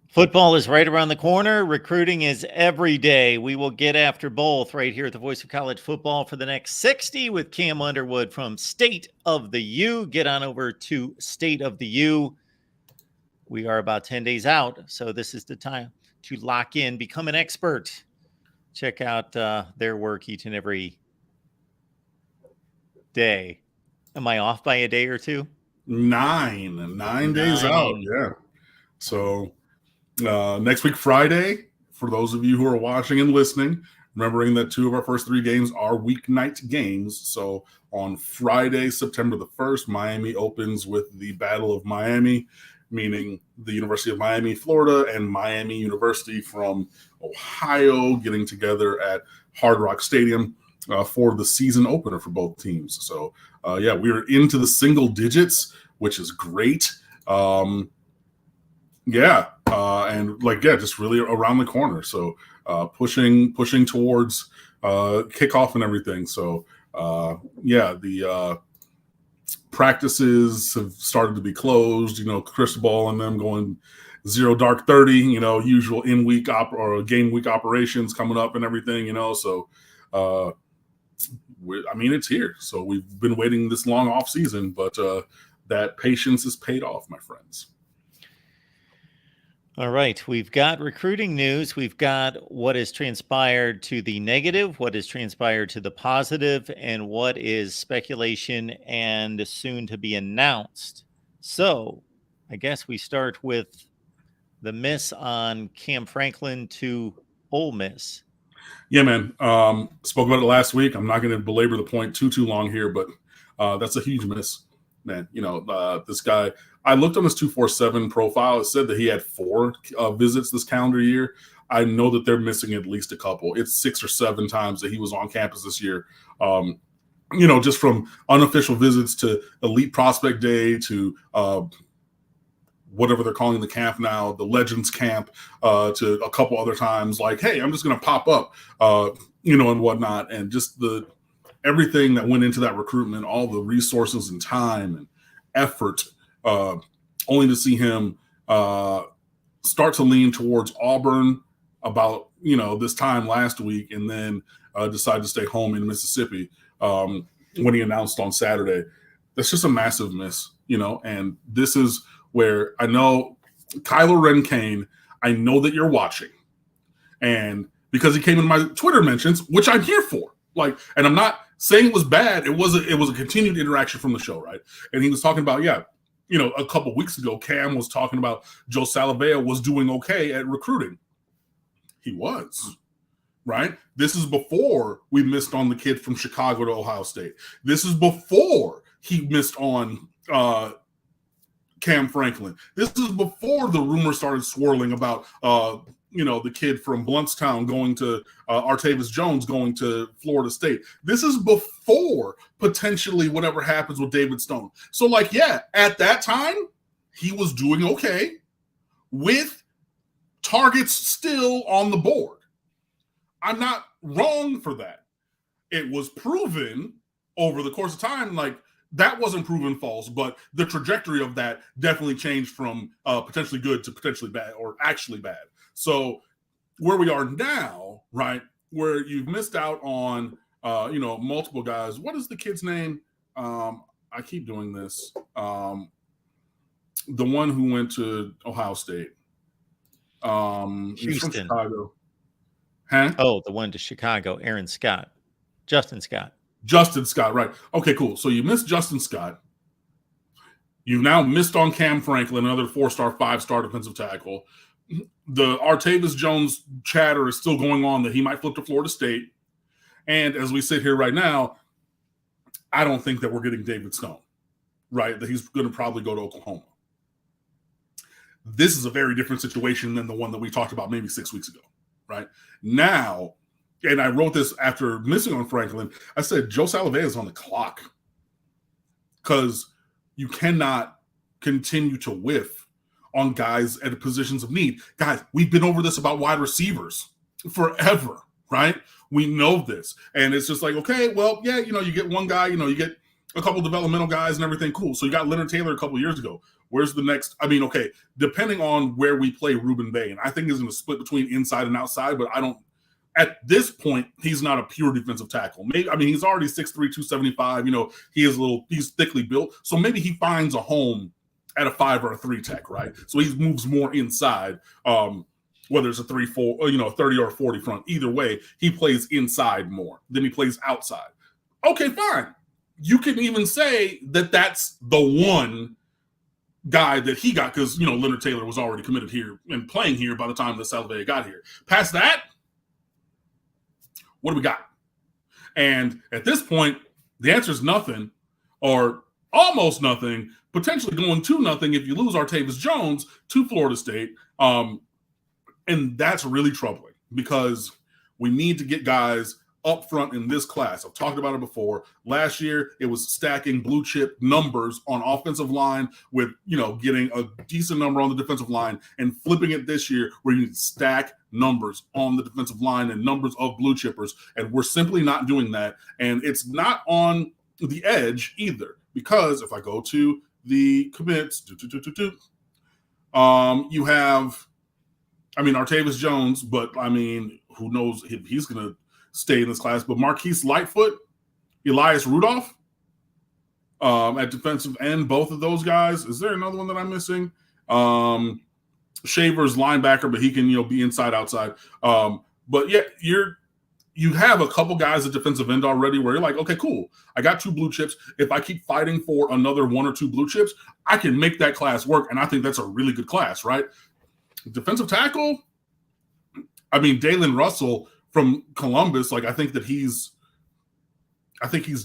Football is right around the corner. Recruiting is every day. We will get after both right here at the Voice of College Football for the next 60 with Cam Underwood from State of the U. Get on over to State of the U. We are about 10 days out, so this is the time to lock in, become an expert. Check out their work each and every day. Am I off by a day or two? 9 days out. Yeah. So next week, Friday, for those of you who are watching and listening, remembering that 2 of our first 3 games are weeknight games. So on Friday, September the 1st, Miami opens with the Battle of Miami, meaning the University of Miami, Florida, and Miami University from Ohio getting together at Hard Rock Stadium for the season opener for both teams. So, we're into the single digits, which is great. And just really around the corner. So pushing towards kickoff and everything. So the practices have started to be closed. Cristobal and them going 0 dark 30. Usual in week or game week operations coming up and everything. So it's here. So we've been waiting this long off season, but that patience is paid off, my friends. All right. We've got recruiting news. We've got what has transpired to the negative, what has transpired to the positive, and what is speculation and soon to be announced. So I guess we start with the miss on Cam Franklin to Ole Miss. Yeah, man. Spoke about it last week. I'm not going to belabor the point too long here, but that's a huge miss, man. This guy, I looked on his 247 profile. It said that he had 4 visits this calendar year. I know that they're missing at least a couple. It's 6 or 7 times that he was on campus this year. Just from unofficial visits to elite prospect day to whatever they're calling the camp now, the Legends camp, to a couple other times like, hey, I'm just going to pop up, and whatnot. And just everything that went into that recruitment, all the resources and time and effort, only to see him start to lean towards Auburn about, this time last week, and then decide to stay home in Mississippi when he announced on Saturday. That's just a massive miss, and this is where I know Kyler Renkane, I know that you're watching. And because he came in my Twitter mentions, which I'm here for, and I'm not saying it was bad. It was a continued interaction from the show, right? And he was talking about, a couple weeks ago, Cam was talking about Joe Salavea was doing okay at recruiting. He was, right? This is before we missed on the kid from Chicago to Ohio State. This is before he missed on Cam Franklin. This is before the rumor started swirling about, the kid from Blountstown going to Artavis Jones going to Florida State. This is before potentially whatever happens with David Stone. So, at that time, he was doing okay with targets still on the board. I'm not wrong for that. It was proven over the course of time, that wasn't proven false, but the trajectory of that definitely changed from potentially good to potentially bad or actually bad. So where we are now, right, where you've missed out on, multiple guys. What is the kid's name? I keep doing this. The one who went to Ohio State. He's from Chicago. Huh? Oh, the one to Chicago, Justin Scott, right. Okay, cool. So you missed Justin Scott. You've now missed on Cam Franklin, another 4-star, 5-star defensive tackle. The Artavis Jones chatter is still going on that he might flip to Florida State. And as we sit here right now, I don't think that we're getting David Stone, right? That he's going to probably go to Oklahoma. This is a very different situation than the one that we talked about maybe 6 weeks ago, right? Now, and I wrote this after missing on Franklin, I said Joe Salavea is on the clock because you cannot continue to whiff on guys at positions of need. Guys, we've been over this about wide receivers forever, right? We know this. And it's just okay, well, you get one guy, you get a couple developmental guys and everything, cool. So you got Leonard Taylor a couple years ago. Where's the next? I mean, okay, depending on where we play Ruben Bain, I think he's going to split between inside and outside, but I don't. At this point, he's not a pure defensive tackle. Maybe, I mean, he's already 6'3", 275. He's thickly built. So maybe he finds a home at a 5 or a 3 tech, right? So he moves more inside, whether it's a 3-4, or, 30 or 40 front. Either way, he plays inside more than he plays outside. Okay, fine. You can even say that that's the one guy that he got because, Leonard Taylor was already committed here and playing here by the time that Salavea got here. Past that, what do we got? And at this point, the answer is nothing or almost nothing, potentially going to nothing if you lose Artavis Jones to Florida State. And that's really troubling because we need to get guys up front in this class. I've talked about it before. Last year, it was stacking blue chip numbers on offensive line with, getting a decent number on the defensive line and flipping it this year where you need to stack numbers on the defensive line and numbers of blue chippers. And we're simply not doing that. And it's not on the edge either, because if I go to the commits, you have, Artavis Jones, but who knows if he's going to stay in this class, but Marquise Lightfoot, Elias Rudolph at defensive end, both of those guys. Is there another one that I'm missing? Shaver's linebacker, but he can, be inside, outside. But yeah, you have a couple guys at defensive end already where you're like, okay, cool. I got 2 blue chips. If I keep fighting for another 1 or 2 blue chips, I can make that class work. And I think that's a really good class, right? Defensive tackle, Dalen Russell from Columbus, I think he's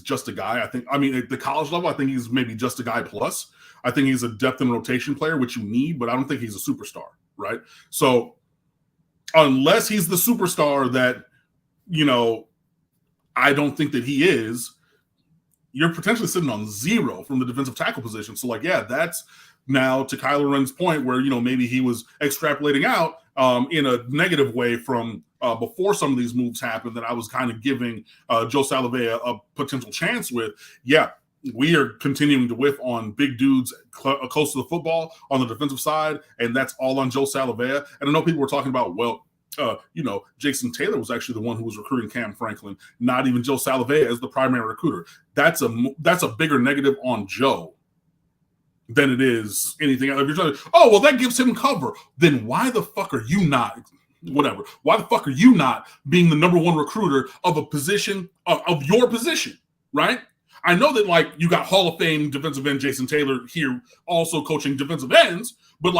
just a guy. At the college level, I think he's maybe just a guy plus. I think he's a depth and rotation player, which you need, but I don't think he's a superstar, right? So unless he's the superstar that, I don't think that he is, you're potentially sitting on 0 from the defensive tackle position. So that's now to Kyler Wren's point where, maybe he was extrapolating out in a negative way from before some of these moves happened that I was kind of giving Joe Salavea a potential chance with. Yeah, we are continuing to whiff on big dudes close to the football on the defensive side, and that's all on Joe Salavea. And I know people were talking about, Jason Taylor was actually the one who was recruiting Cam Franklin, not even Joe Salavea as the primary recruiter. That's a bigger negative on Joe than it is anything else. If you're trying to, that gives him cover. Then why the fuck are you not? Whatever. Why the fuck are you not being the number 1 recruiter of a position of your position, right? I know that you got Hall of Fame defensive end Jason Taylor here also coaching defensive ends, but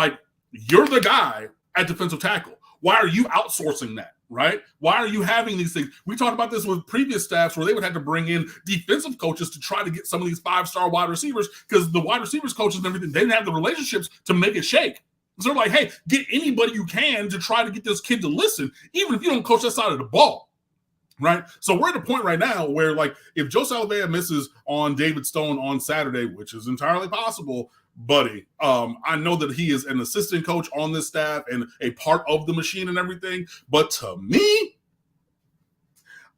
you're the guy at defensive tackle. Why are you outsourcing that, right? Why are you having these things? We talked about this with previous staffs where they would have to bring in defensive coaches to try to get some of these 5-star wide receivers because the wide receivers coaches and everything, they didn't have the relationships to make it shake. So they're like, hey, get anybody you can to try to get this kid to listen, even if you don't coach that side of the ball, right? So we're at a point right now where, if Joe Salavea misses on David Stone on Saturday, which is entirely possible, buddy, I know that he is an assistant coach on this staff and a part of the machine and everything, but to me,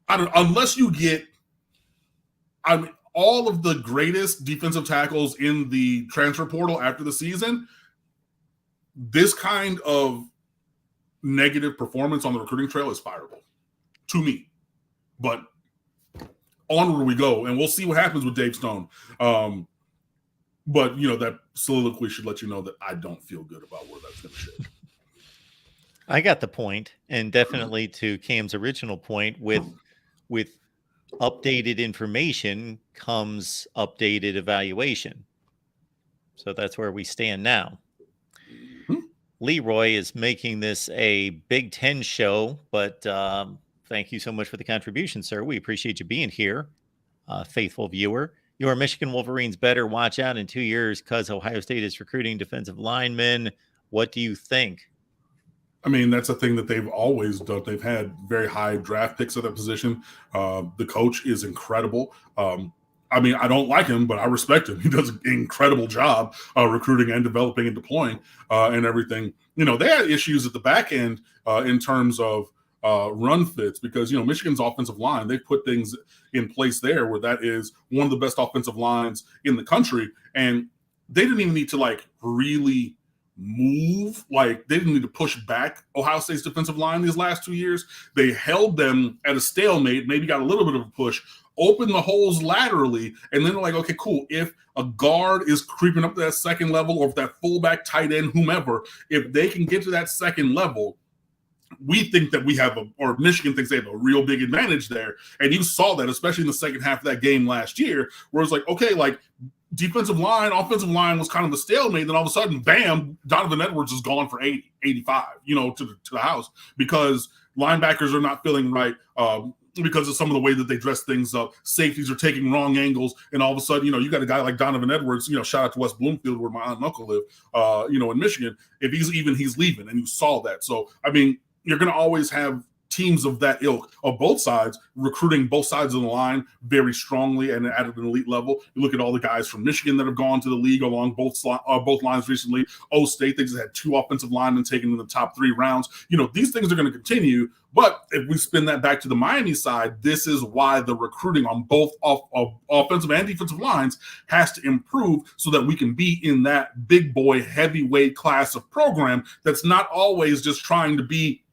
unless you get all of the greatest defensive tackles in the transfer portal after the season, this kind of negative performance on the recruiting trail is fireable to me. But onward we go, and we'll see what happens with Dave Stone. But, that soliloquy should let you know that I don't feel good about where that's going to shake. I got the point, and definitely to Cam's original point, with updated information comes updated evaluation. So that's where we stand now. Leroy is making this a Big Ten show, but thank you so much for the contribution, sir. We appreciate you being here, faithful viewer. Your Michigan Wolverines better watch out in 2 years because Ohio State is recruiting defensive linemen. What do you think? That's a thing that they've always done. They've had very high draft picks at that position. The coach is incredible. I don't like him, but I respect him. He does an incredible job recruiting and developing and deploying and everything. They had issues at the back end in terms of run fits because, Michigan's offensive line, they've put things in place there where that is one of the best offensive lines in the country. And they didn't even need to like really move. Like they didn't need to push back Ohio State's defensive line these last 2 years. They held them at a stalemate, maybe got a little bit of a push, opened the holes laterally, and then they're like, okay, cool. If a guard is creeping up to that second level, or if that fullback, tight end, whomever, if they can get to that second level, we think that we have or Michigan thinks they have a real big advantage there. And you saw that, especially in the second half of that game last year, where it's like, okay, like defensive line, offensive line was kind of a stalemate. Then all of a sudden, bam, Donovan Edwards is gone for 80, 85, to the house, because linebackers are not feeling right. Because of some of the way that they dress things up, safeties are taking wrong angles, and all of a sudden, you got a guy like Donovan Edwards. Shout out to West Bloomfield, where my aunt and uncle live. In Michigan, if he's leaving, and you saw that. So I mean, you're going to always have teams of that ilk of both sides recruiting both sides of the line very strongly and at an elite level. You look at all the guys from Michigan that have gone to the league along both lines recently. State, they just had 2 offensive linemen taken in the top 3 rounds. These things are going to continue. But if we spin that back to the Miami side, this is why the recruiting on both offensive and defensive lines has to improve, so that we can be in that big boy heavyweight class of program that's not always just trying to be,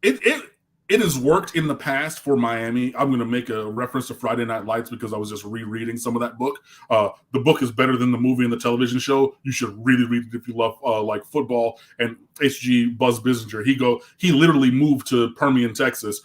it has worked in the past for Miami. I'm going to make a reference to Friday Night Lights because I was just rereading some of that book. The book is better than the movie and the television show. You should really read it if you love like football. And HG Buzz Bissinger, he literally moved to Permian, Texas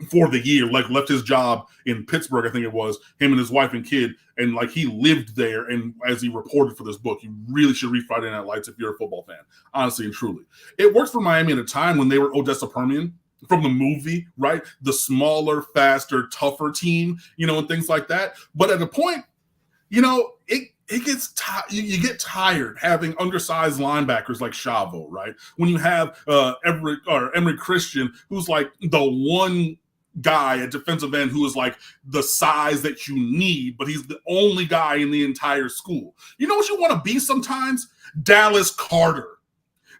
for the year, like left his job in Pittsburgh, I think it was, him and his wife and kid, and like he lived there. And as he reported for this book, you really should read Friday Night Lights if you're a football fan, honestly and truly. It worked for Miami at a time when they were Odessa Permian from the movie, right? The faster, tougher team, and things like that. But at a point, it gets you get tired having undersized linebackers like Chavo, right? When you have Emory Christian, who's like the one guy at defensive end who is like the size that you need, but he's the only guy in the entire school. You know what you want to be sometimes? Dallas Carter.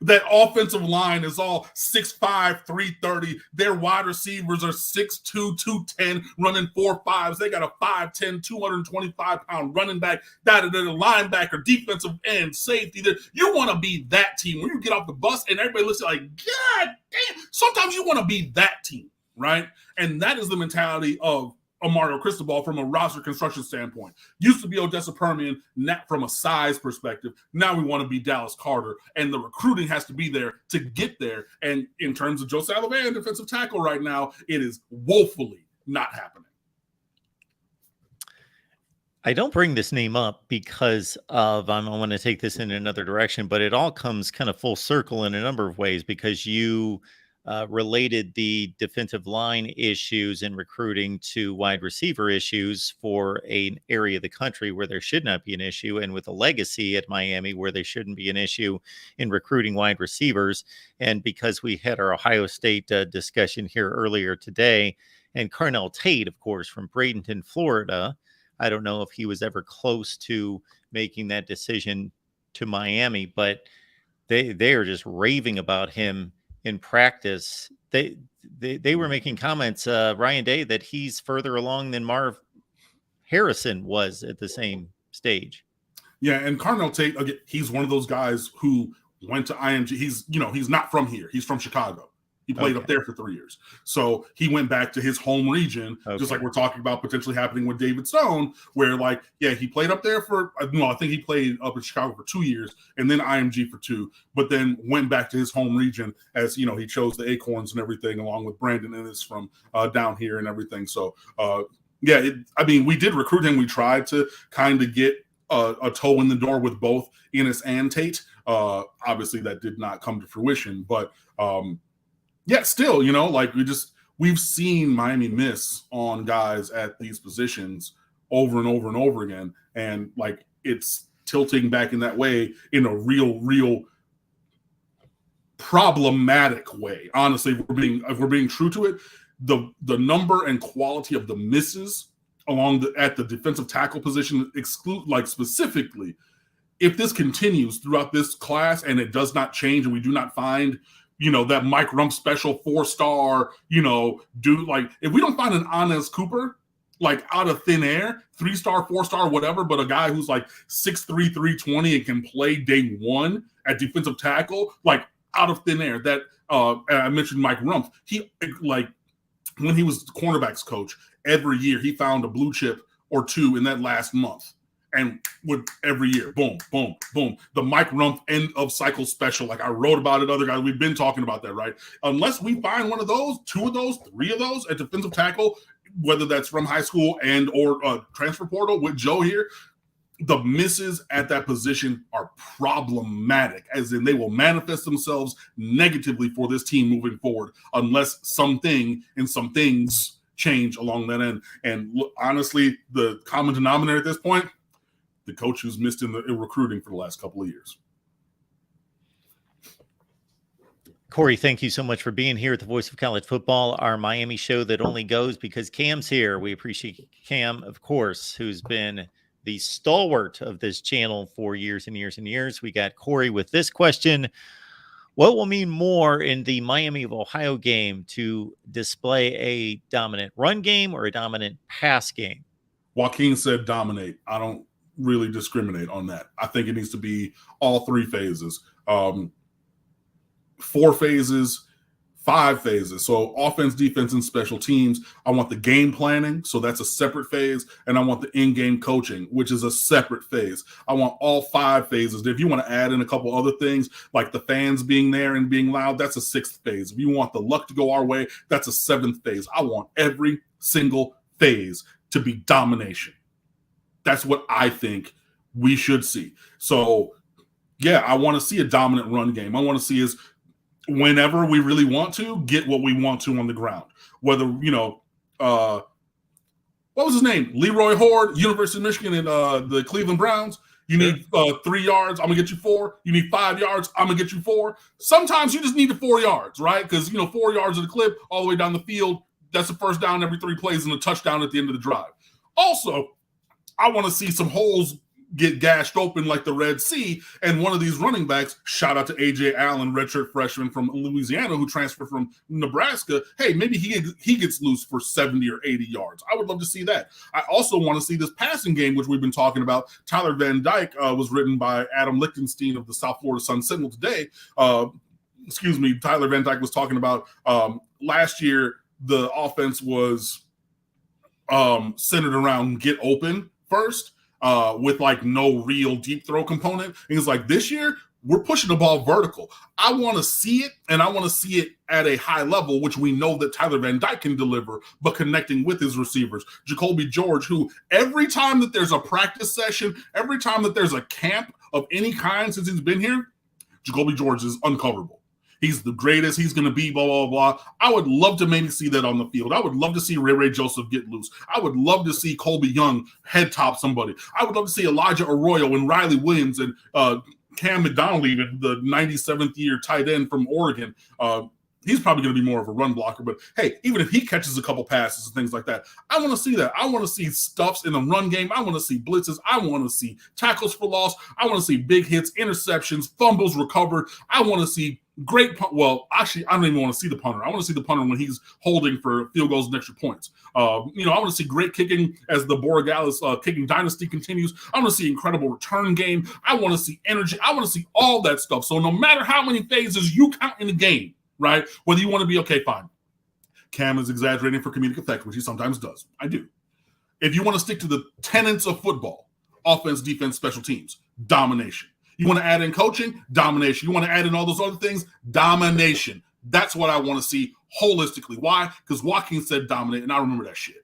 That offensive line is all 6'5", 330. Their wide receivers are 6'2", 210, running 4.5s. They got a 5'10", 225-pound running back, that linebacker, defensive end, safety. You want to be that team. When you get off the bus and everybody looks like, God damn. Sometimes you want to be that team, right? And that is the mentality of Mario Cristobal from a roster construction standpoint. Used to be Odessa Permian, not from a size perspective. Now we want to be Dallas Carter, and the recruiting has to be there to get there. And in terms of Joe Salavan, defensive tackle right now, it is woefully not happening. I don't bring this name up because of I want to take this in another direction, but it all comes kind of full circle in a number of ways, because you related the defensive line issues in recruiting to wide receiver issues for an area of the country where there should not be an issue, and with a legacy at Miami where there shouldn't be an issue in recruiting wide receivers. And because we had our Ohio State discussion here earlier today, and Carnell Tate, of course, from Bradenton, Florida, I don't know if he was ever close to making that decision to Miami, but they are just raving about him in practice. They were making comments, Ryan Day, that he's further along than Marv Harrison was at the same stage. Yeah, and Carnell Tate, again, he's one of those guys who went to IMG. He's not from here. He's from Chicago. He played up there for 3 years. So he went back to his home region, just like we're talking about potentially happening with David Stone, where he played up there for, I think he played up in Chicago for 2 years and then IMG for 2, but then went back to his home region as, he chose the Acorns and everything along with Brandon Ennis from down here and everything. So, we did recruit him. We tried to kind of get a toe in the door with both Ennis and Tate. Obviously that did not come to fruition, but still, we've seen Miami miss on guys at these positions over and over and over again. And it's tilting back in that way in a real problematic way. Honestly, if we're being true to it, the number and quality of the misses at the defensive tackle position specifically, if this continues throughout this class and it does not change and we do not find that Mike Rump special 4-star, if we don't find an Anez Cooper like out of thin air, 3-star, 4-star, whatever, but a guy who's like 6'3", 320 and can play day one at defensive tackle, like out of thin air. That I mentioned Mike Rumpf. He, like, when he was cornerbacks coach, every year he found a blue chip or two in that last month. And would every year, boom, boom, boom. The Mike Rumpf end of cycle special. Like I wrote about it, other guys, we've been talking about that, right? Unless we find one of those, two of those, three of those at defensive tackle, whether that's from high school and or transfer portal with Joe here, the misses at that position are problematic, as in they will manifest themselves negatively for this team moving forward unless something and some things change along that end. And honestly, the common denominator at this point, the coach who's missed in recruiting for the last couple of years. Corey, thank you so much for being here at the Voice of College Football, our Miami show that only goes because Cam's here. We appreciate Cam, of course, who's been the stalwart of this channel for years and years and years. We got Corey with this question. What will mean more in the Miami of Ohio game to display a dominant run game or a dominant pass game? Joaquin said dominate. I don't really discriminate on that. I think it needs to be all three phases. 4 phases, 5 phases. So offense, defense, and special teams. I want the game planning, so that's a separate phase. And I want the in-game coaching, which is a separate phase. I want all 5 phases. If you want to add in a couple other things, like the fans being there and being loud, that's a 6th phase. If you want the luck to go our way, that's a 7th phase. I want every single phase to be domination. That's what I think we should see. So, yeah, I want to see a dominant run game. I want to see us, whenever we really want to, get what we want to on the ground. Whether, what was his name? Leroy Horde, University of Michigan, and the Cleveland Browns. You need 3 yards, I'm going to get you 4. You need 5 yards, I'm going to get you 4. Sometimes you just need the 4 yards, right? Because, 4 yards of the clip all the way down the field, that's a first down every 3 plays and a touchdown at the end of the drive. Also, I want to see some holes get gashed open like the Red Sea, and one of these running backs, shout out to A.J. Allen, redshirt freshman from Louisiana who transferred from Nebraska, hey, maybe he gets loose for 70 or 80 yards. I would love to see that. I also want to see this passing game, which we've been talking about. Tyler Van Dyke was written by Adam Lichtenstein of the South Florida Sun Sentinel today. Tyler Van Dyke was talking about last year the offense was centered around get open first, with like no real deep throw component. And it's like this year, we're pushing the ball vertical. I want to see it, and I want to see it at a high level, which we know that Tyler Van Dyke can deliver, but connecting with his receivers. Jacoby George, who every time that there's a practice session, every time that there's a camp of any kind since he's been here, Jacoby George is uncoverable. He's the greatest. He's going to be blah, blah, blah. I would love to maybe see that on the field. I would love to see Ray Joseph get loose. I would love to see Colby Young head top somebody. I would love to see Elijah Arroyo and Riley Williams and Cam McDonald, even the 97th year tight end from Oregon. He's probably going to be more of a run blocker, but hey, even if he catches a couple passes and things like that, I want to see that. I want to see stuffs in the run game. I want to see blitzes. I want to see tackles for loss. I want to see big hits, interceptions, fumbles recovered. I want to see great actually, I don't even want to see the punter. I want to see the punter when he's holding for field goals and extra points. I want to see great kicking as the Borregales kicking dynasty continues. I want to see incredible return game. I want to see energy. I want to see all that stuff. So no matter how many phases you count in the game, right? Whether you want to be, okay, fine. Cam is exaggerating for comedic effect, which he sometimes does. I do. If you want to stick to the tenets of football, offense, defense, special teams, domination. You want to add in coaching? Domination. You want to add in all those other things? Domination. That's what I want to see holistically. Why? Because Joaquin said dominate, and I remember that shit.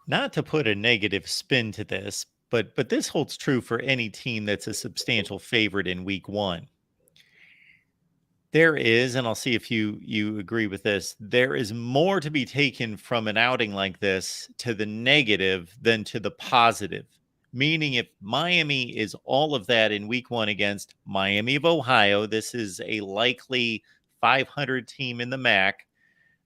Not to put a negative spin to this, but this holds true for any team that's a substantial favorite in week 1. There is, and I'll see if you agree with this, there is more to be taken from an outing like this to the negative than to the positive. Meaning if Miami is all of that in week 1 against Miami of Ohio, this is a likely 500 team in the MAC,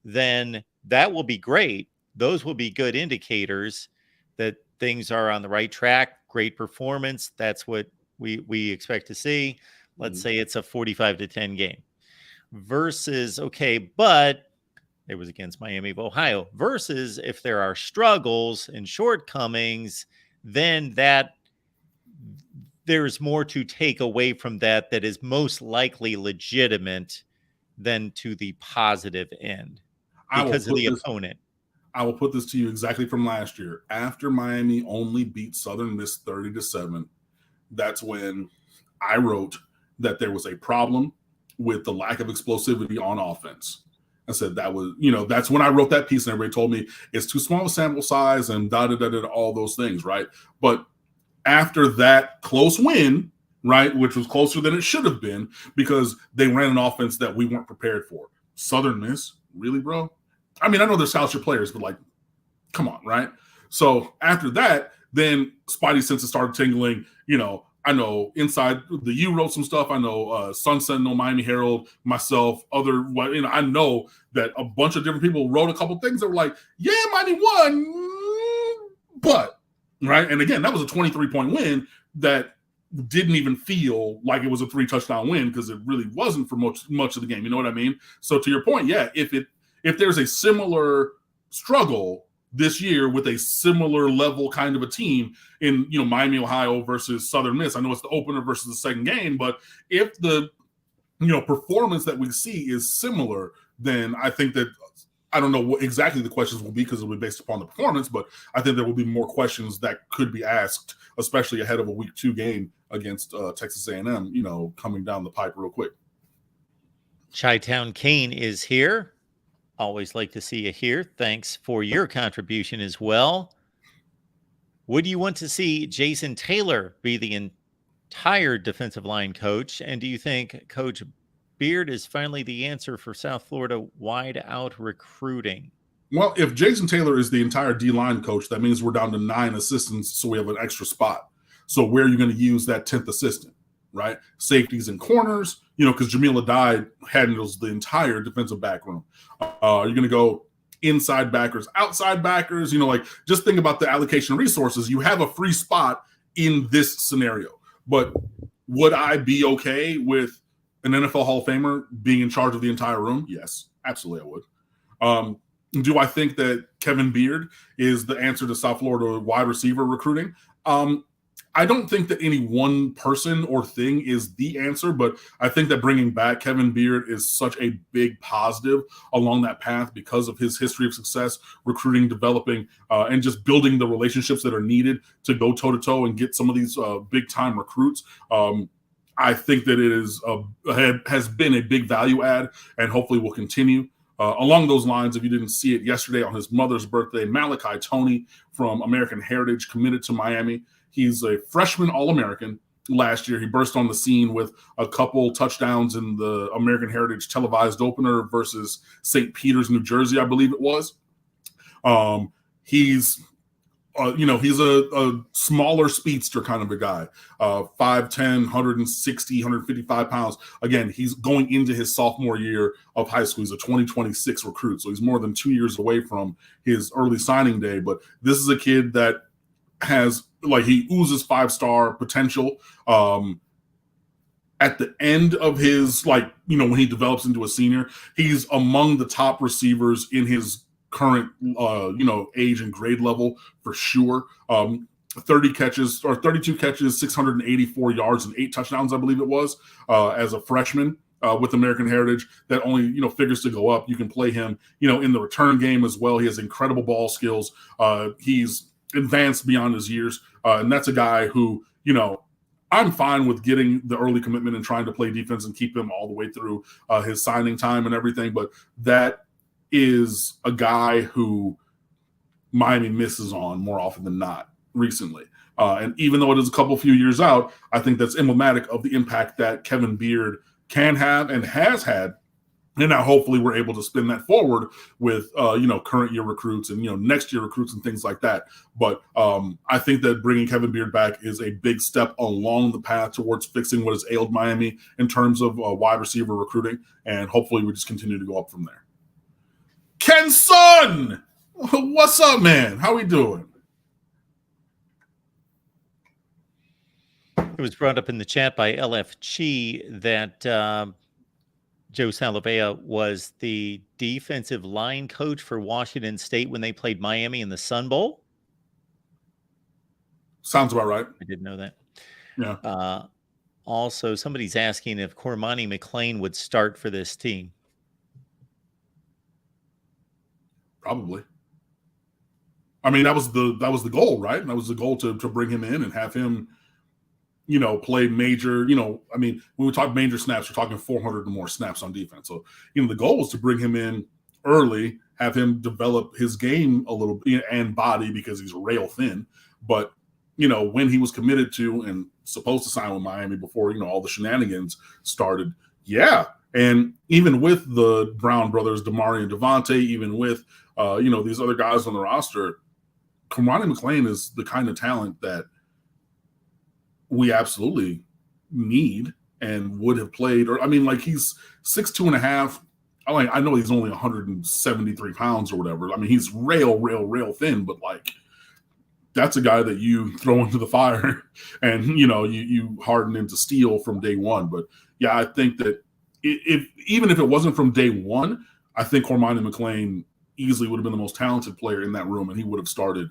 then that will be great. Those will be good indicators that things are on the right track, great performance. That's what we expect to see. Let's say it's a 45-10 game. versus, okay, but it was against Miami of Ohio, versus if there are struggles and shortcomings, then there's more to take away from that is most likely legitimate than to the positive end because of the opponent. I will put this to you exactly from last year. After Miami only beat Southern Miss 30-7, that's when I wrote that there was a problem with the lack of explosivity on offense. I said that was, that's when I wrote that piece, and everybody told me it's too small a sample size and all those things, right? But after that close win, right, which was closer than it should have been because they ran an offense that we weren't prepared for. Southern Miss, really, bro? I mean, I know they're scholarship players, but come on, right? So after that, then Spidey senses started tingling. I know Inside the U wrote some stuff. I know Sun Sentinel, Miami Herald, myself, I know that a bunch of different people wrote a couple things that were like, yeah, Miami won, but, right? And again, that was a 23-point win that didn't even feel like it was a 3-touchdown win because it really wasn't for much of the game. You know what I mean? So to your point, yeah, if there's a similar struggle this year with a similar level kind of a team in, Miami, Ohio versus Southern Miss, I know it's the opener versus the second game, but if the, performance that we see is similar, then I think that, I don't know what exactly the questions will be because it will be based upon the performance, but I think there will be more questions that could be asked, especially ahead of a week 2 game against Texas A&M, coming down the pipe real quick. Chi-Town Kane is here. Always like to see you here. Thanks for your contribution as well. Would you want to see Jason Taylor be the entire defensive line coach? And do you think Coach Beard is finally the answer for South Florida wide out recruiting? Well, if Jason Taylor is the entire D-line coach, that means we're down to 9 assistants, so we have an extra spot. So where are you going to use that 10th assistant, right? Safeties and corners, because Jamil Adai handles the entire defensive back room. Are you going to go inside backers, outside backers? Just think about the allocation of resources. You have a free spot in this scenario. But would I be okay with an NFL Hall of Famer being in charge of the entire room? Yes, absolutely I would. Do I think that Kevin Beard is the answer to South Florida wide receiver recruiting? I don't think that any one person or thing is the answer, but I think that bringing back Kevin Beard is such a big positive along that path because of his history of success, recruiting, developing, and just building the relationships that are needed to go toe-to-toe and get some of these big-time recruits. I think that it has been a big value add and hopefully will continue. Along those lines, if you didn't see it yesterday on his mother's birthday, Malachi Toney from American Heritage committed to Miami. He's a freshman All-American last year. He burst on the scene with a couple touchdowns in the American Heritage televised opener versus St. Peter's, New Jersey, I believe it was. He's a smaller speedster kind of a guy, 5'10", 160, 155 pounds. Again, he's going into his sophomore year of high school. He's a 2026 recruit, so he's more than 2 years away from his early signing day. But this is a kid that has, he oozes 5-star potential. At the end of his, when he develops into a senior, he's among the top receivers in his current, age and grade level for sure. 32 catches, 684 yards and 8 touchdowns, I believe it was, as a freshman with American Heritage. That only, figures to go up. You can play him, in the return game as well. He has incredible ball skills. He's advanced beyond his years. And that's a guy who, I'm fine with getting the early commitment and trying to play defense and keep him all the way through his signing time and everything. But that is a guy who Miami misses on more often than not recently. And even though it is a few years out, I think that's emblematic of the impact that Kevin Beard can have and has had. And now hopefully we're able to spin that forward with, current year recruits and, next year recruits and things like that. But I think that bringing Kevin Beard back is a big step along the path towards fixing what has ailed Miami in terms of wide receiver recruiting. And hopefully we just continue to go up from there. Ken Sun, what's up, man? How we doing? It was brought up in the chat by LFG that Joe Salavea was the defensive line coach for Washington State when they played Miami in the Sun Bowl. Sounds about right. I didn't know that. Yeah. Also, somebody's asking if Cormani McClain would start for this team. Probably. I mean, that was the goal, right? And that was the goal to bring him in and have him, play major, I mean, when we talk major snaps, we're talking 400 or more snaps on defense. So, the goal was to bring him in early, have him develop his game a little bit and body because he's rail thin. But, when he was committed to and supposed to sign with Miami before, all the shenanigans started. Yeah. And even with the Brown brothers, Damari and Devontae, even with, these other guys on the roster, Cormani McClain is the kind of talent that we absolutely need and would have played. Or, I mean, like, he's 6'2.5". I know he's only 173 pounds or whatever. I mean, he's rail thin, but like, that's a guy that you throw into the fire and, you harden into steel from day one. But yeah, I think that even if it wasn't from day one, I think Cormani McClain easily would have been the most talented player in that room, and he would have started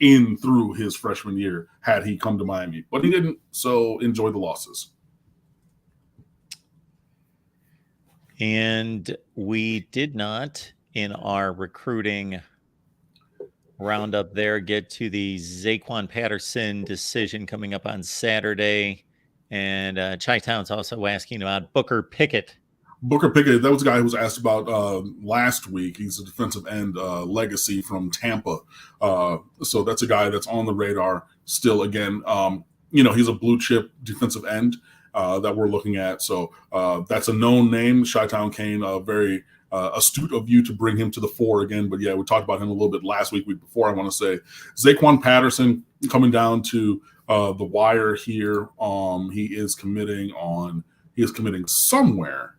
in through his freshman year had he come to Miami. But he didn't, so enjoy the losses. And we did not, in our recruiting roundup there, get to the Zaquan Patterson decision coming up on Saturday. And Chi-Town's also asking about Booker Pickett. Booker Pickett, that was a guy who was asked about last week. He's a defensive end legacy from Tampa. So that's a guy that's on the radar still. Again, he's a blue chip defensive end that we're looking at. So that's a known name. Chi-Town Kane, very astute of you to bring him to the fore again. But yeah, we talked about him a little bit last week before. I want to say Zaquan Patterson coming down to the wire here. He is committing somewhere.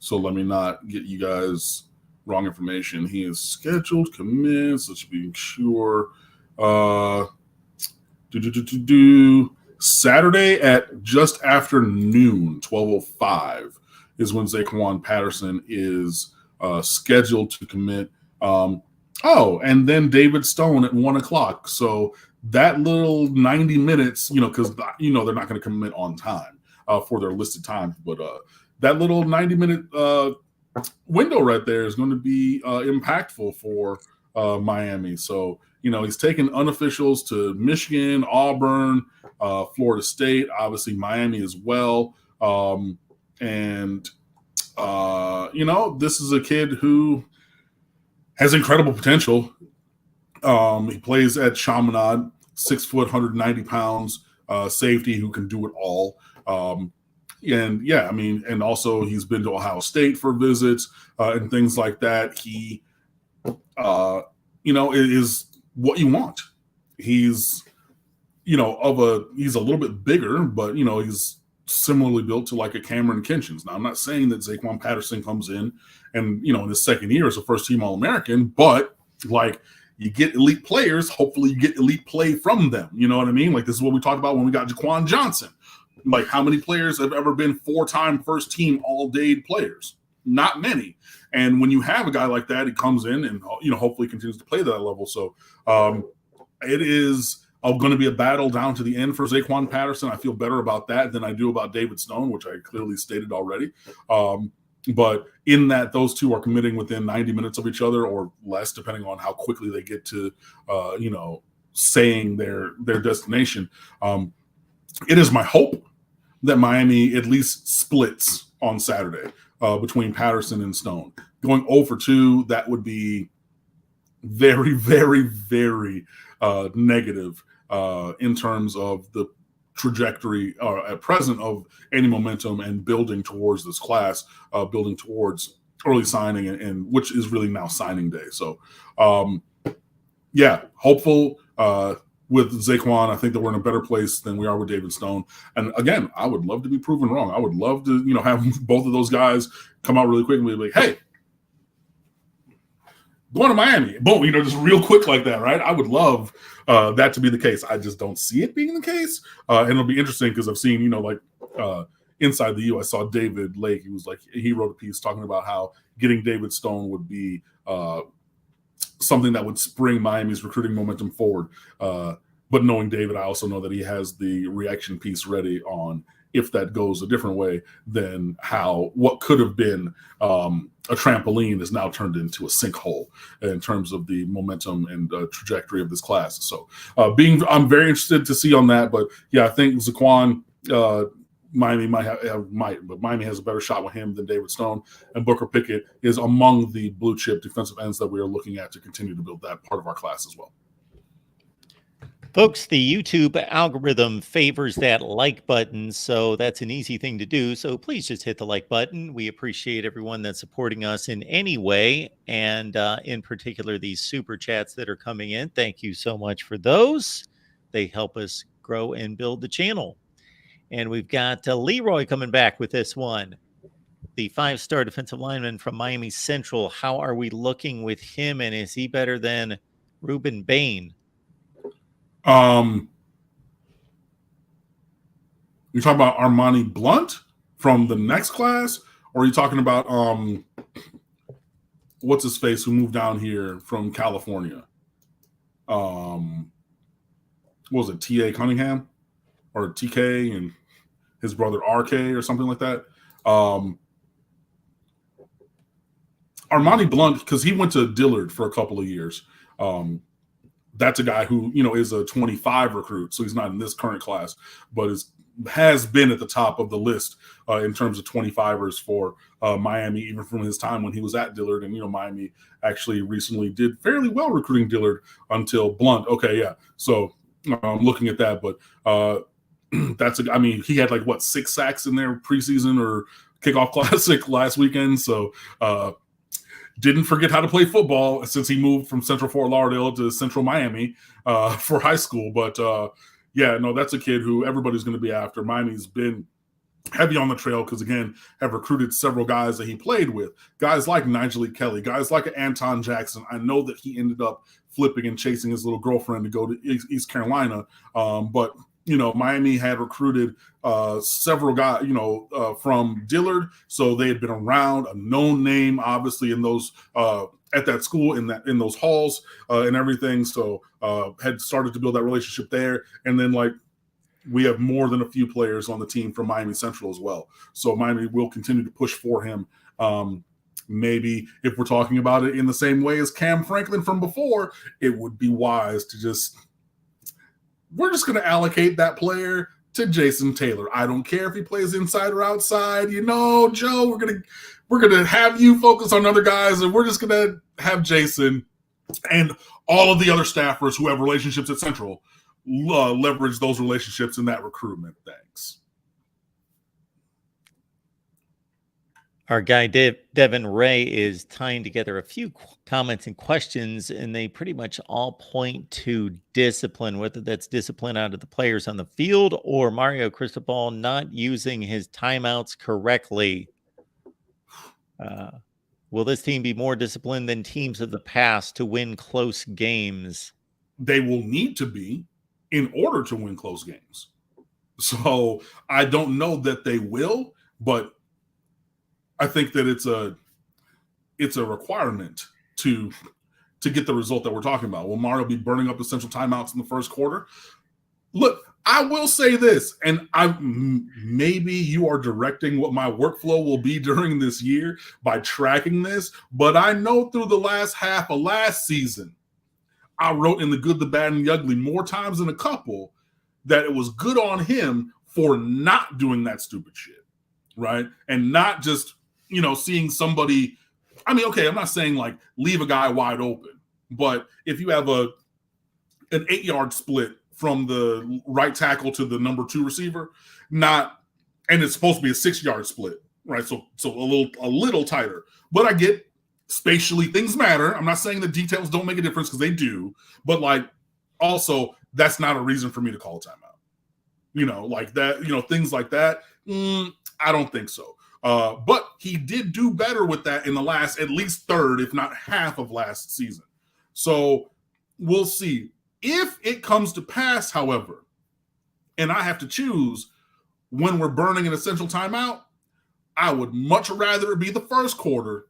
So let me not get you guys wrong information. He is scheduled commits. Let's be sure. Saturday at just after noon, 12:05 is when Zaquan Patterson is scheduled to commit. And then David Stone at 1:00. So that little 90 minutes, because they're not going to commit on time for their listed times, but that little 90-minute window right there is going to be impactful for Miami. So, he's taking unofficials to Michigan, Auburn, Florida State, obviously Miami as well. This is a kid who has incredible potential. He plays at Chaminade, 6 foot, 190 pounds, safety who can do it all. And yeah, I mean, and also he's been to Ohio State for visits and things like that. He, is what you want. He's, he's a little bit bigger, but, he's similarly built to like a Cameron Kinchins. Now, I'm not saying that Zaquan Patterson comes in and, in his second year as a first-team All-American, but like you get elite players, hopefully you get elite play from them. You know what I mean? Like this is what we talked about when we got Jaquan Johnson. Like, how many players have ever been 4-time first-team all-day players? Not many. And when you have a guy like that, he comes in and, hopefully continues to play that level. So it is going to be a battle down to the end for Zaquan Patterson. I feel better about that than I do about David Stone, which I clearly stated already. But in that, those two are committing within 90 minutes of each other or less, depending on how quickly they get to, saying their destination. It is my hope that Miami at least splits on Saturday between Patterson and Stone. Going 0-for-2, that would be very, very, very negative in terms of the trajectory at present of any momentum and building towards this class, building towards early signing and which is really now signing day. So, hopeful. With Zaquan, I think that we're in a better place than we are with David Stone. And again, I would love to be proven wrong. I would love to, have both of those guys come out really quick and be like, hey, going to Miami. Boom, just real quick like that, right? I would love that to be the case. I just don't see it being the case. And it'll be interesting because I've seen, Inside the U, I saw David Lake. He wrote a piece talking about how getting David Stone would be something that would spring Miami's recruiting momentum forward. But knowing David, I also know that he has the reaction piece ready on if that goes a different way than how what could have been a trampoline is now turned into a sinkhole in terms of the momentum and trajectory of this class. So I'm very interested to see on that. But yeah, I think Zaquan, Miami but Miami has a better shot with him than David Stone, and Booker Pickett is among the blue chip defensive ends that we are looking at to continue to build that part of our class as well. Folks, the YouTube algorithm favors that like button, so that's an easy thing to do. So please just hit the like button. We appreciate everyone that's supporting us in any way, and in particular, these super chats that are coming in. Thank you so much for those. They help us grow and build the channel. And we've got Leroy coming back with this one. The 5-star defensive lineman from Miami Central. How are we looking with him, and is he better than Ruben Bain? You're talking about Armani Blount from the next class, or are you talking about what's his face who moved down here from California? What was it, T.A. Cunningham or TK and his brother RK or something like that? Armani Blount, because he went to Dillard for a couple of years. That's a guy who, is a 25 recruit, so he's not in this current class, but has been at the top of the list in terms of 25ers for Miami, even from his time when he was at Dillard. And, Miami actually recently did fairly well recruiting Dillard until Blount. Okay, yeah. So looking at that, but he had 6 sacks in their preseason or kickoff classic last weekend. So didn't forget how to play football since he moved from Central Fort Lauderdale to Central Miami for high school. But that's a kid who everybody's going to be after. Miami's been heavy on the trail because, again, have recruited several guys that he played with. Guys like Nigel Kelly, guys like Anton Jackson. I know that he ended up flipping and chasing his little girlfriend to go to East Carolina. But Miami had recruited several guys, from Dillard, so they had been around, a known name, obviously, in those at that school, in those halls and everything. So had started to build that relationship there, and then we have more than a few players on the team from Miami Central as well. So Miami will continue to push for him. Maybe if we're talking about it in the same way as Cam Franklin from before, it would be wise to we're just going to allocate that player to Jason Taylor. I don't care if he plays inside or outside. Joe, we're gonna have you focus on other guys, and we're just going to have Jason and all of the other staffers who have relationships at Central leverage those relationships in that recruitment. Thanks. Our guy, Devin Ray, is tying together a few comments and questions, and they pretty much all point to discipline, whether that's discipline out of the players on the field or Mario Cristobal not using his timeouts correctly. Will this team be more disciplined than teams of the past to win close games? They will need to be in order to win close games. So I don't know that they will, but I think that it's a requirement to get the result that we're talking about. Will Mario be burning up essential timeouts in the first quarter? Look, I will say this, and maybe you are directing what my workflow will be during this year by tracking this, but I know through the last half of last season, I wrote in the good, the bad, and the ugly more times than a couple that it was good on him for not doing that stupid shit, right? And not just seeing somebody, I'm not saying leave a guy wide open, but if you have an 8-yard split from the right tackle to the number 2 receiver, and it's supposed to be a 6-yard split, right? So a little tighter, but I get spatially things matter. I'm not saying the details don't make a difference, because they do, but also that's not a reason for me to call a timeout. Things like that. I don't think so. But he did do better with that in the last, at least third, if not half of last season. So we'll see. If it comes to pass, however, and I have to choose, when we're burning an essential timeout, I would much rather it be the first quarter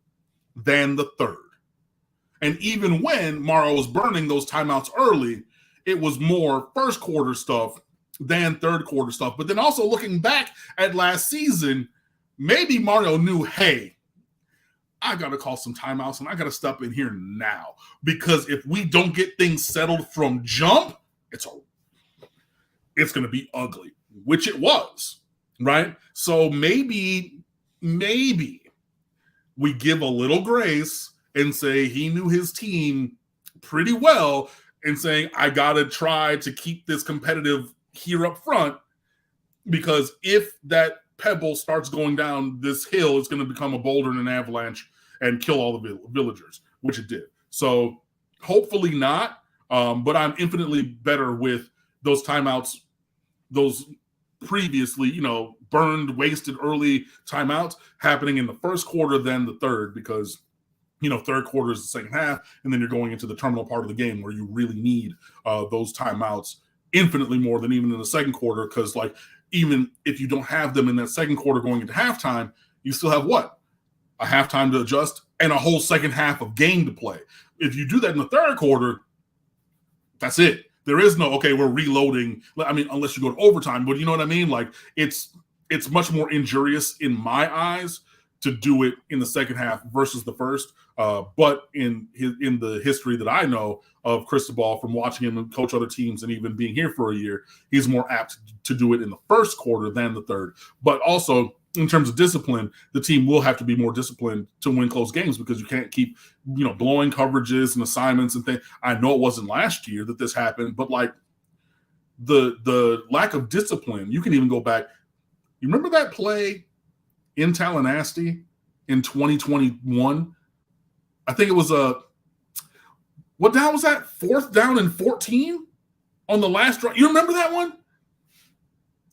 than the third. And even when Mario was burning those timeouts early, it was more first quarter stuff than third quarter stuff. But then also looking back at last season, maybe Mario knew, hey, I got to call some timeouts and I got to step in here now. Because if we don't get things settled from jump, it's going to be ugly, which it was, right? So maybe we give a little grace and say he knew his team pretty well and saying, I got to try to keep this competitive here up front, because if that pebble starts going down this hill, it's going to become a boulder and an avalanche and kill all the villagers, which it did. So hopefully not, but I'm infinitely better with those timeouts, those previously, burned, wasted early timeouts happening in the first quarter than the third, because third quarter is the second half, and then you're going into the terminal part of the game where you really need those timeouts infinitely more than even in the second quarter, because even if you don't have them in that second quarter going into halftime, you still have a halftime to adjust and a whole second half of game to play. If you do that in the third quarter, that's it. There is no, okay, we're reloading. I mean, unless you go to overtime, but you know what I mean? It's much more injurious in my eyes to do it in the second half versus the first. But in the history that I know of Cristobal, from watching him coach other teams and even being here for a year, he's more apt to do it in the first quarter than the third. But also, in terms of discipline, the team will have to be more disciplined to win close games, because you can't keep, blowing coverages and assignments and things. I know it wasn't last year that this happened, but the lack of discipline, you can even go back. You remember that play in Tallahassee in 2021? I think it was what down was that? 4th down and 14 on the last drive. You remember that one?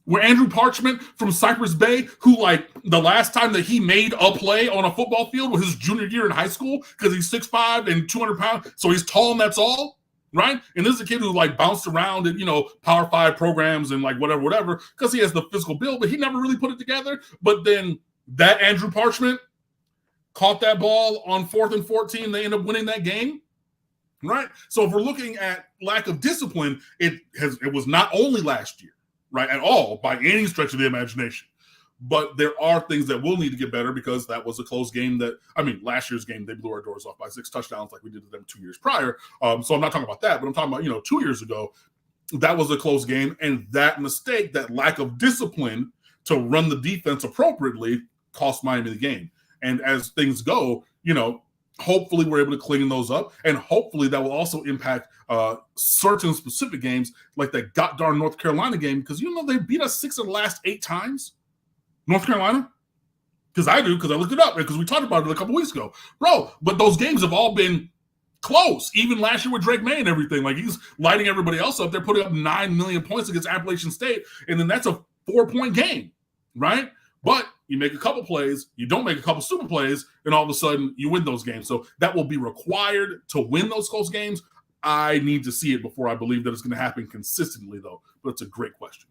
Where Andrew Parchment from Cypress Bay, who the last time that he made a play on a football field was his junior year in high school, because he's 6'5" and 200 pounds. So he's tall and that's all, right? And this is a kid who bounced around in, Power 5 programs and whatever, because he has the physical build, but he never really put it together. But then that Andrew Parchment caught that ball on 4th and 14. They end up winning that game, right? So if we're looking at lack of discipline, it was not only last year, right, at all, by any stretch of the imagination. But there are things that will need to get better, because that was a close game last year's game, they blew our doors off by 6 touchdowns like we did to them 2 years prior. So I'm not talking about that, but I'm talking about, 2 years ago, that was a close game. And that mistake, that lack of discipline to run the defense appropriately, cost Miami the game. And as things go, hopefully we're able to clean those up, and hopefully that will also impact certain specific games, like that darn North Carolina game, because they beat us 6 of the last 8 times. North Carolina? Because I do, because I looked it up, because we talked about it a couple weeks ago. Bro, but those games have all been close. Even last year with Drake May and everything. He's lighting everybody else up. They're putting up 9 million points against Appalachian State, and then that's a 4-point game, right? But you make a couple plays, you don't make a couple super plays, and all of a sudden you win those games. So that will be required to win those close games. I need to see it before I believe that it's going to happen consistently, though. But it's a great question.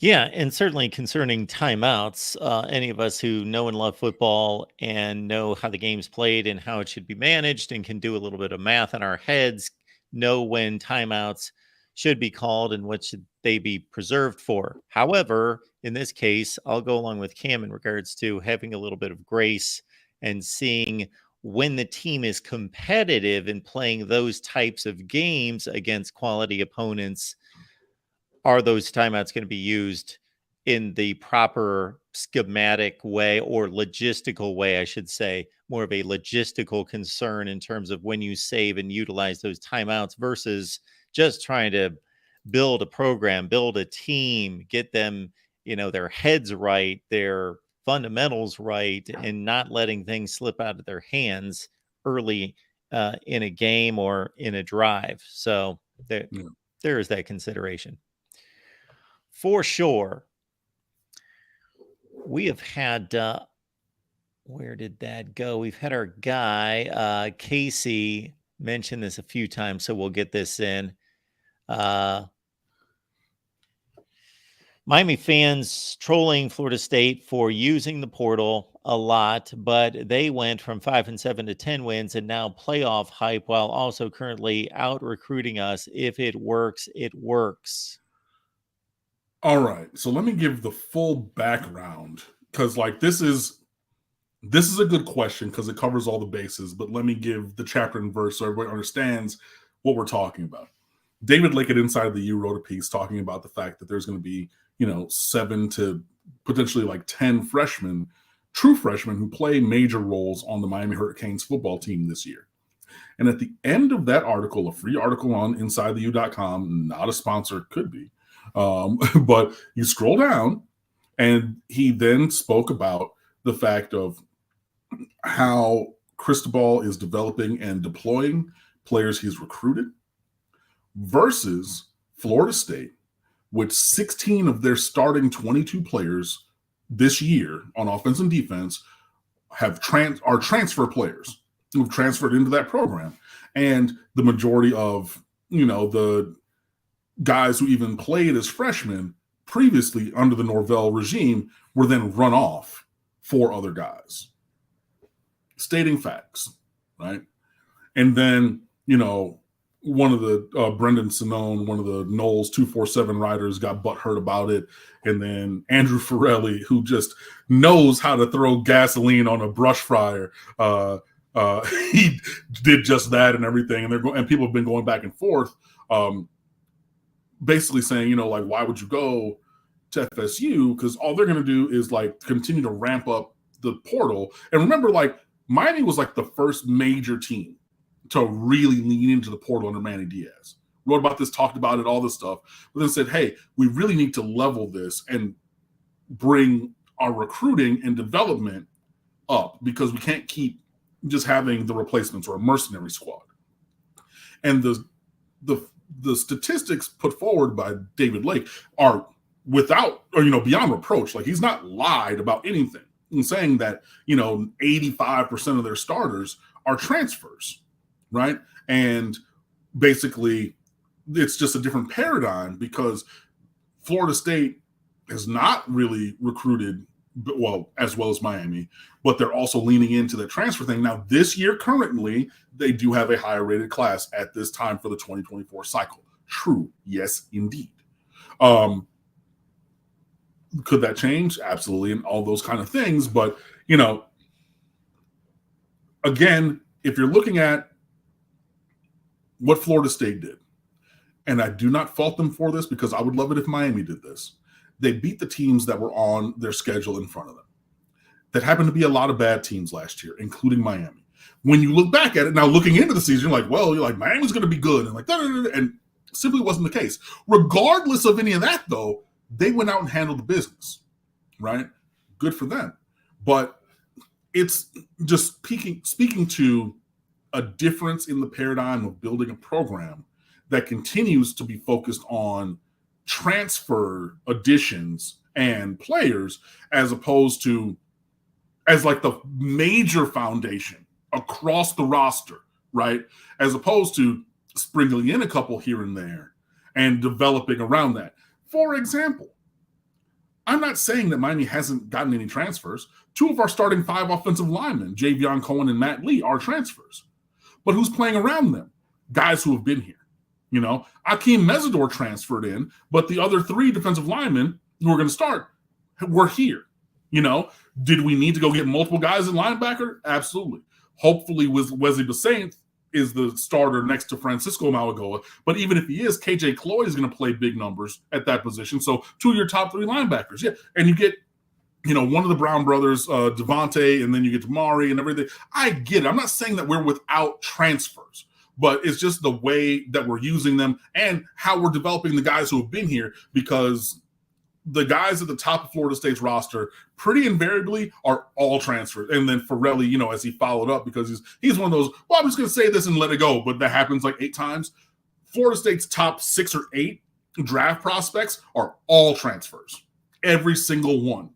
Yeah, and certainly concerning timeouts, any of us who know and love football and know how the game's played and how it should be managed and can do a little bit of math in our heads know when timeouts should be called and what should they be preserved for. However, in this case, I'll go along with Cam in regards to having a little bit of grace and seeing when the team is competitive and playing those types of games against quality opponents. Are those timeouts going to be used in the proper schematic way, or logistical way, I should say, more of a logistical concern in terms of when you save and utilize those timeouts versus just trying to build a program, build a team, get them, their heads right, their fundamentals right, and not letting things slip out of their hands early in a game or in a drive. So there is that consideration. For sure. We have had, where did that go? We've had our guy, Casey, mention this a few times, so we'll get this in. Miami fans trolling Florida State for using the portal a lot, but they went from 5-7 to 10 wins and now playoff hype while also currently out recruiting us. If it works, it works. All right. So let me give the full background because like this is a good question because it covers all the bases, but let me give the chapter and verse so everybody understands what we're talking about. David Lake at Inside the U wrote a piece talking about the fact that there's going to be, 7 to potentially like 10 freshmen, true freshmen who play major roles on the Miami Hurricanes football team this year. And at the end of that article, a free article on InsideTheU.com, not a sponsor, could be, but you scroll down and he then spoke about the fact of how Cristobal is developing and deploying players he's recruited versus Florida State, with 16 of their starting 22 players this year on offense and defense are transfer players who've transferred into that program. And the majority of, the guys who even played as freshmen previously under the Norvell regime were then run off for other guys. Stating facts, right? And then, one of the Brendan Simone, one of the Knowles 247 writers, got butthurt about it. And then Andrew Farrelly, who just knows how to throw gasoline on a brush fryer, he did just that and everything. And people have been going back and forth, basically saying, like, why would you go to FSU? Because all they're going to do is like continue to ramp up the portal. And remember, like, Miami was like the first major team to really lean into the portal under Manny Diaz. Wrote about this, talked about it, all this stuff, but then said, hey, we really need to level this and bring our recruiting and development up because we can't keep just having the replacements or a mercenary squad. And the statistics put forward by David Lake are without, or, beyond reproach. Like, he's not lied about anything in saying that, 85% of their starters are transfers. Right. And basically, it's just a different paradigm because Florida State has not really recruited as well as Miami, but they're also leaning into the transfer thing. Now, this year, currently, they do have a higher rated class at this time for the 2024 cycle. True. Yes, indeed. Could that change? Absolutely. And all those kind of things. But, again, if you're looking at what Florida State did, and I do not fault them for this because I would love it if Miami did this. They beat the teams that were on their schedule in front of them. That happened to be a lot of bad teams last year, including Miami. When you look back at it, now looking into the season, you're like, Miami's going to be good. And and simply wasn't the case. Regardless of any of that, though, they went out and handled the business, right? Good for them. But it's just speaking to a difference in the paradigm of building a program that continues to be focused on transfer additions and players as opposed to as like the major foundation across the roster, right? As opposed to sprinkling in a couple here and there and developing around that. For example, I'm not saying that Miami hasn't gotten any transfers. 2 of our starting 5 offensive linemen, Javion Cohen and Matt Lee, are transfers. But who's playing around them? Guys who have been here. Akeem Mesidor transferred in, but the other 3 defensive linemen who are going to start were here. Did we need to go get multiple guys in linebacker? Absolutely. Hopefully, Wesley Basaint is the starter next to Francisco Malagoa. But even if he is, KJ Cloyd is going to play big numbers at that position. So 2 of your top 3 linebackers. Yeah. And you get one of the Brown brothers, Devontae, and then you get Damari and everything. I get it. I'm not saying that we're without transfers, but it's just the way that we're using them and how we're developing the guys who have been here, because the guys at the top of Florida State's roster pretty invariably are all transferred. And then Farrelly, as he followed up, because he's one of those, well, I'm just going to say this and let it go, but that happens like 8 times. Florida State's top 6 or 8 draft prospects are all transfers. Every single one.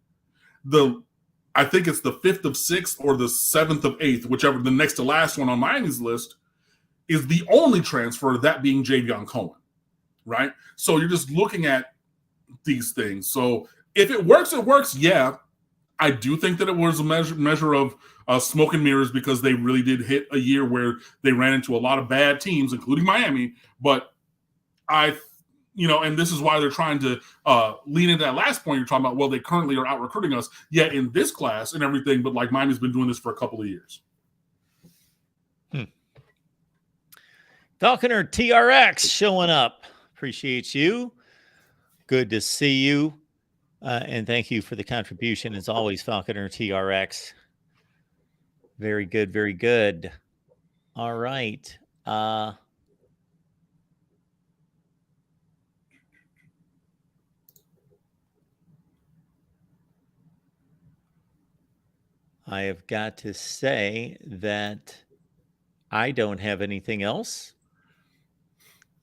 I think it's the 5th of 6th or the 7th of 8th, whichever the next to last one on Miami's list, is the only transfer, that being Javion Cohen, right? So you're just looking at these things. So if it works, it works. Yeah, I do think that it was a measure of smoke and mirrors, because they really did hit a year where they ran into a lot of bad teams, including Miami. But and this is why they're trying to lean into that last point you're talking about. Well, they currently are out recruiting us, in this class and everything, but like Miami's been doing this for a couple of years. Falconer TRX showing up. Appreciate you. Good to see you. And thank you for the contribution, as always, Falconer TRX. Very good, very good. All right. I have got to say that I don't have anything else.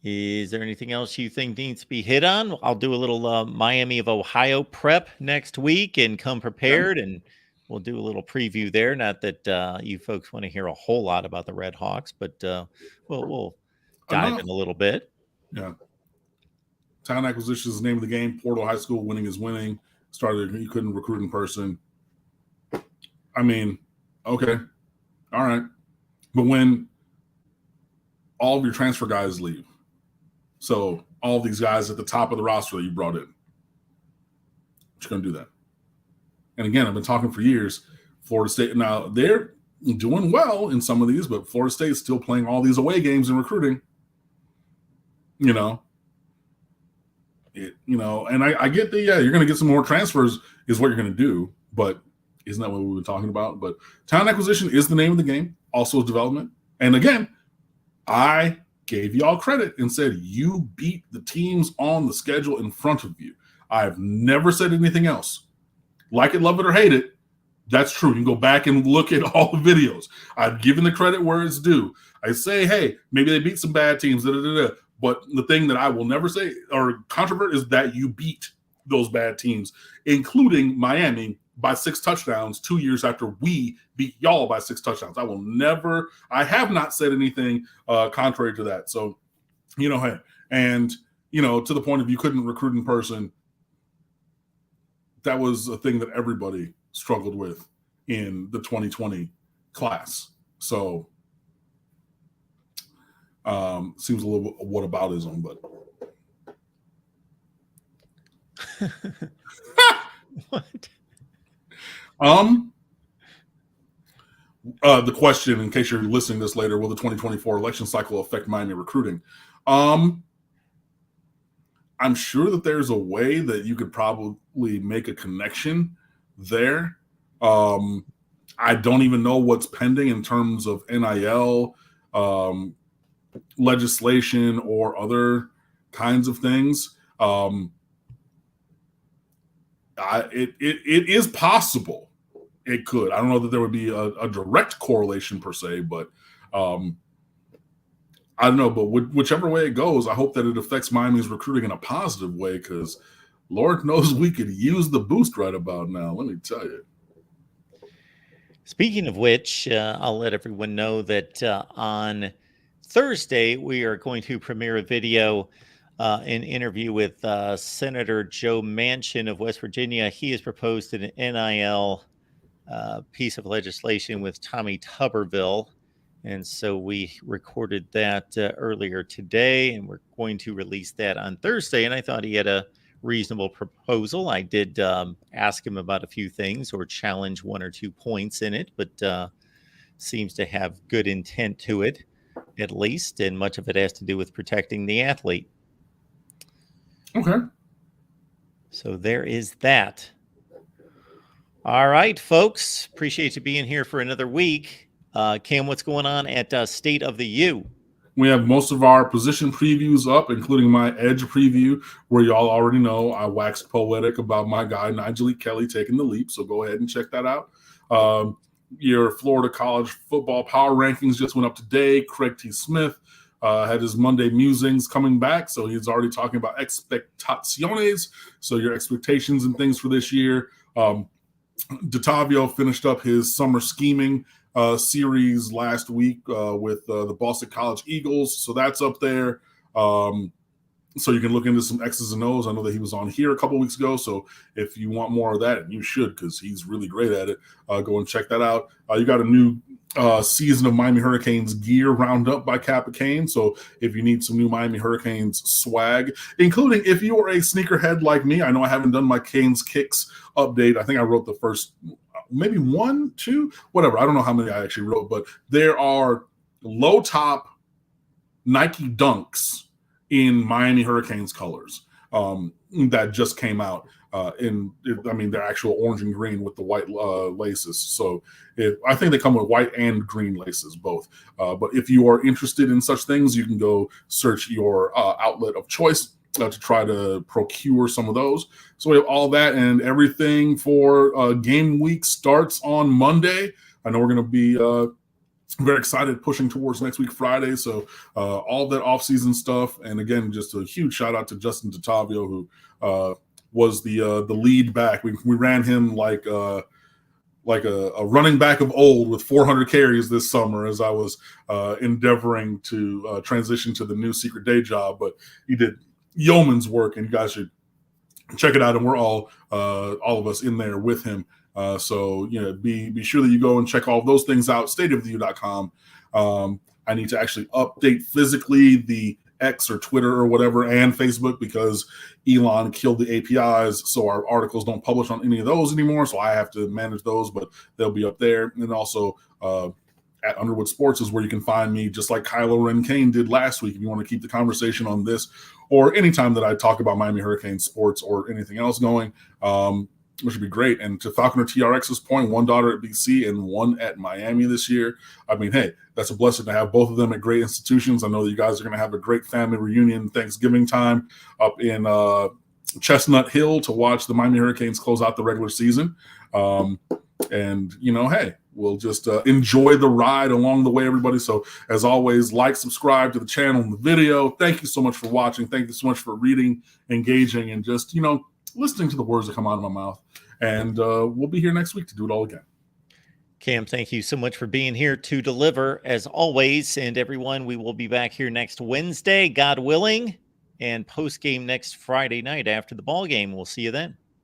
Is there anything else you think needs to be hit on? I'll do a little Miami of Ohio prep next week and come prepared, and we'll do a little preview there. Not that you folks want to hear a whole lot about the Red Hawks, but we'll dive in a little bit. Yeah. Talent acquisition is the name of the game. Portal High School, winning is winning. You couldn't recruit in person. I mean, okay. All right. But when all of your transfer guys leave, so all these guys at the top of the roster that you brought in, you're going to do that. And again, I've been talking for years. Florida State, now they're doing well in some of these, but Florida State's still playing all these away games in recruiting. And I get that, you're going to get some more transfers is what you're going to do, but isn't that what we were talking about? But talent acquisition is the name of the game, also development. And again, I gave y'all credit and said you beat the teams on the schedule in front of you. I've never said anything else. Like it, love it, or hate it, that's true. You can go back and look at all the videos. I've given the credit where it's due. I say, hey, maybe they beat some bad teams, but the thing that I will never say or controvert is that you beat those bad teams, including Miami, by 6 touchdowns 2 years after we beat y'all by 6 touchdowns. I have not said anything contrary to that. So, hey, and, to the point of you couldn't recruit in person, that was a thing that everybody struggled with in the 2020 class. So, seems a little whataboutism, but. What? The question, in case you're listening to this later, will the 2024 election cycle affect Miami recruiting? I'm sure that there's a way that you could probably make a connection there. I don't even know what's pending in terms of NIL legislation or other kinds of things. It is possible. It could. I don't know that there would be a direct correlation per se, but I don't know. But whichever way it goes, I hope that it affects Miami's recruiting in a positive way, because Lord knows we could use the boost right about now. Let me tell you. Speaking of which, I'll let everyone know that on Thursday, we are going to premiere a video, an interview with Senator Joe Manchin of West Virginia. He has proposed an NIL piece of legislation with Tommy Tuberville. And so we recorded that earlier today, and we're going to release that on Thursday. And I thought he had a reasonable proposal. I did ask him about a few things or challenge 1 or 2 points in it, but seems to have good intent to it, at least. And much of it has to do with protecting the athlete. Okay. So there is that. All right, folks. Appreciate you being here for another week. Cam, what's going on at State of the U? We have most of our position previews up, including my edge preview, where y'all already know I waxed poetic about my guy, Nigel Kelly, taking the leap. So go ahead and check that out. Your Florida college football power rankings just went up today. Craig T. Smith had his Monday musings coming back. So he's already talking about expectaciones. So your expectations and things for this year. DeTavio finished up his summer scheming series last week with the Boston College Eagles. So that's up there. So you can look into some X's and O's. I know that he was on here a couple weeks ago. So if you want more of that, and you should, because he's really great at it, go and check that out. You got a new season of Miami Hurricanes gear roundup by Kappa Kane. So if you need some new Miami Hurricanes swag, including if you are a sneakerhead like me, I know I haven't done my Canes Kicks update. I think I wrote the first, maybe 1, 2, whatever. I don't know how many I actually wrote, but there are low top Nike Dunks in Miami Hurricanes colors that just came out they're actual orange and green with the white laces. So I think they come with white and green laces, both. But if you are interested in such things, you can go search your outlet of choice to try to procure some of those. So we have all that and everything for game week starts on Monday. I know we're going to be very excited pushing towards next week, Friday. So all that offseason stuff. And again, just a huge shout out to Justin Tattavio, who was the lead back. We ran him like a running back of old with 400 carries this summer as I was endeavoring to transition to the new secret day job. But he did yeoman's work, and you guys should check it out. And we're all of us in there with him. So, be sure that you go and check all of those things out, stateoftheu.com. I need to actually update physically the X or Twitter or whatever and Facebook because Elon killed the APIs. So our articles don't publish on any of those anymore. So I have to manage those, but they'll be up there. And also at Underwood Sports is where you can find me, just like Kylo Ren Kane did last week. If you want to keep the conversation on this or anytime that I talk about Miami Hurricanes sports or anything else going, which would be great. And to Falconer TRX's point, one daughter at BC and one at Miami this year. I mean, hey, that's a blessing to have both of them at great institutions. I know that you guys are going to have a great family reunion Thanksgiving time up in Chestnut Hill to watch the Miami Hurricanes close out the regular season. And, hey, we'll just enjoy the ride along the way, everybody. So as always, like, subscribe to the channel and the video. Thank you so much for watching. Thank you so much for reading, engaging, and just, listening to the words that come out of my mouth. And we'll be here next week to do it all again. Cam, thank you so much for being here to deliver as always. And everyone, we will be back here next Wednesday, God willing, and post game next Friday night after the ball game. We'll see you then.